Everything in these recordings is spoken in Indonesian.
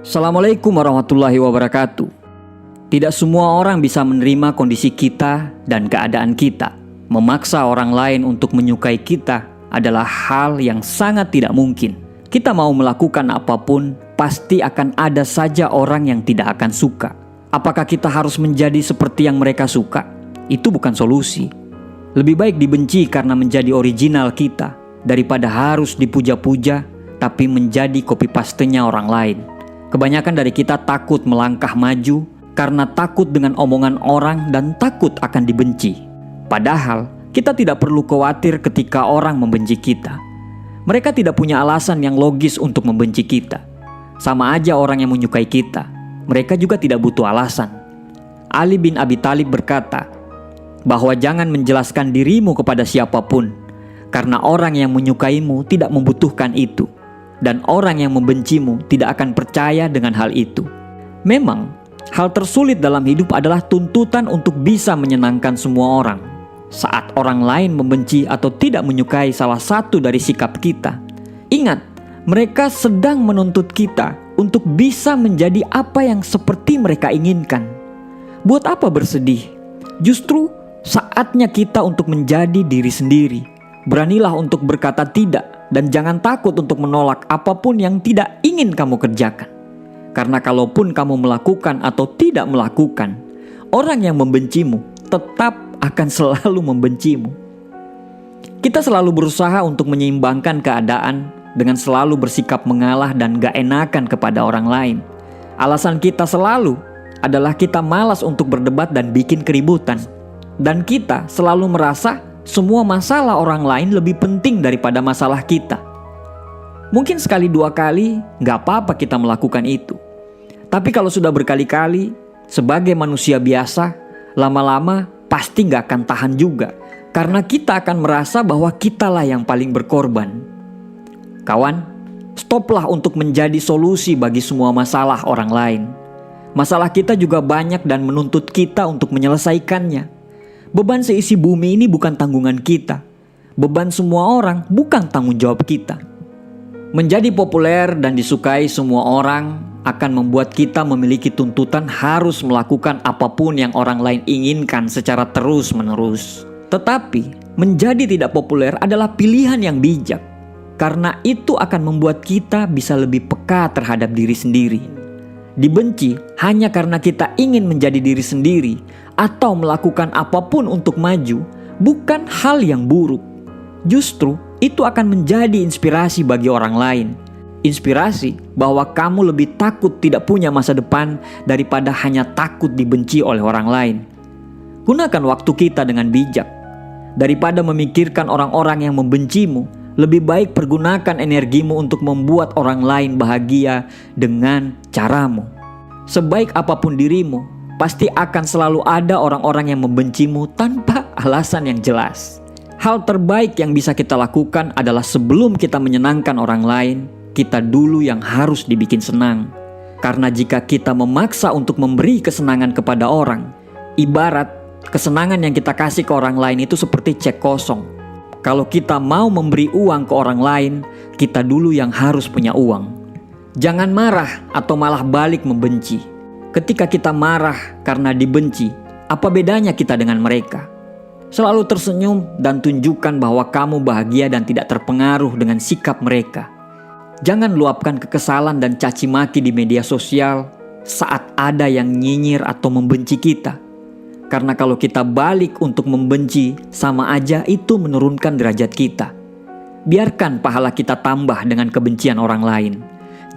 Assalamualaikum warahmatullahi wabarakatuh. Tidak semua orang bisa menerima kondisi kita dan keadaan kita. Memaksa orang lain untuk menyukai kita adalah hal yang sangat tidak mungkin. Kita mau melakukan apapun, pasti akan ada saja orang yang tidak akan suka. Apakah kita harus menjadi seperti yang mereka suka? Itu bukan solusi. Lebih baik dibenci karena menjadi original kita, daripada harus dipuja-puja tapi menjadi copy pastenya orang lain. Kebanyakan dari kita takut melangkah maju karena takut dengan omongan orang dan takut akan dibenci. Padahal kita tidak perlu khawatir ketika orang membenci kita. Mereka tidak punya alasan yang logis untuk membenci kita. Sama aja orang yang menyukai kita, mereka juga tidak butuh alasan. Ali bin Abi Thalib berkata bahwa jangan menjelaskan dirimu kepada siapapun, karena orang yang menyukaimu tidak membutuhkan itu, dan orang yang membencimu tidak akan percaya dengan hal itu. Memang, hal tersulit dalam hidup adalah tuntutan untuk bisa menyenangkan semua orang. Saat orang lain membenci atau tidak menyukai salah satu dari sikap kita, ingat, mereka sedang menuntut kita untuk bisa menjadi apa yang seperti mereka inginkan. Buat apa bersedih? Justru saatnya kita untuk menjadi diri sendiri. Beranilah untuk berkata tidak, dan jangan takut untuk menolak apapun yang tidak ingin kamu kerjakan. Karena kalaupun kamu melakukan atau tidak melakukan, orang yang membencimu tetap akan selalu membencimu. Kita selalu berusaha untuk menyeimbangkan keadaan dengan selalu bersikap mengalah dan gak enakan kepada orang lain. Alasan kita selalu adalah kita malas untuk berdebat dan bikin keributan. Dan kita selalu merasa semua masalah orang lain lebih penting daripada masalah kita. Mungkin sekali dua kali gak apa-apa kita melakukan itu. Tapi kalau sudah berkali-kali, sebagai manusia biasa, lama-lama pasti gak akan tahan juga. Karena kita akan merasa bahwa kitalah yang paling berkorban. Kawan, stoplah untuk menjadi solusi bagi semua masalah orang lain. Masalah kita juga banyak dan menuntut kita untuk menyelesaikannya. Beban seisi bumi ini bukan tanggungan kita. Beban semua orang bukan tanggung jawab kita. Menjadi populer dan disukai semua orang akan membuat kita memiliki tuntutan harus melakukan apapun yang orang lain inginkan secara terus-menerus. Tetapi, menjadi tidak populer adalah pilihan yang bijak. Karena itu akan membuat kita bisa lebih peka terhadap diri sendiri. Dibenci hanya karena kita ingin menjadi diri sendiri atau melakukan apapun untuk maju bukan hal yang buruk. Justru itu akan menjadi inspirasi bagi orang lain. Inspirasi bahwa kamu lebih takut tidak punya masa depan daripada hanya takut dibenci oleh orang lain. Gunakan waktu kita dengan bijak. Daripada memikirkan orang-orang yang membencimu, lebih baik pergunakan energimu untuk membuat orang lain bahagia dengan caramu. Sebaik apapun dirimu, pasti akan selalu ada orang-orang yang membencimu tanpa alasan yang jelas. Hal terbaik yang bisa kita lakukan adalah sebelum kita menyenangkan orang lain, kita dulu yang harus dibikin senang. Karena jika kita memaksa untuk memberi kesenangan kepada orang, ibarat kesenangan yang kita kasih ke orang lain itu seperti cek kosong. Kalau kita mau memberi uang ke orang lain, kita dulu yang harus punya uang. Jangan marah atau malah balik membenci. Ketika kita marah karena dibenci, apa bedanya kita dengan mereka? Selalu tersenyum dan tunjukkan bahwa kamu bahagia dan tidak terpengaruh dengan sikap mereka. Jangan luapkan kekesalan dan caci maki di media sosial saat ada yang nyinyir atau membenci kita. Karena kalau kita balik untuk membenci, sama aja itu menurunkan derajat kita. Biarkan pahala kita tambah dengan kebencian orang lain.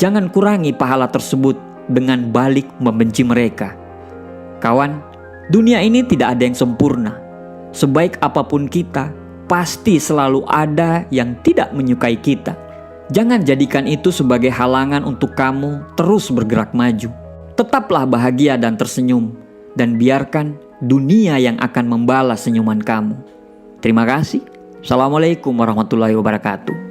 Jangan kurangi pahala tersebut dengan balik membenci mereka. Kawan, dunia ini tidak ada yang sempurna. Sebaik apapun kita, pasti selalu ada yang tidak menyukai kita. Jangan jadikan itu sebagai halangan untuk kamu terus bergerak maju. Tetaplah bahagia dan tersenyum, dan biarkan dunia yang akan membalas senyuman kamu. Terima kasih. Assalamualaikum warahmatullahi wabarakatuh.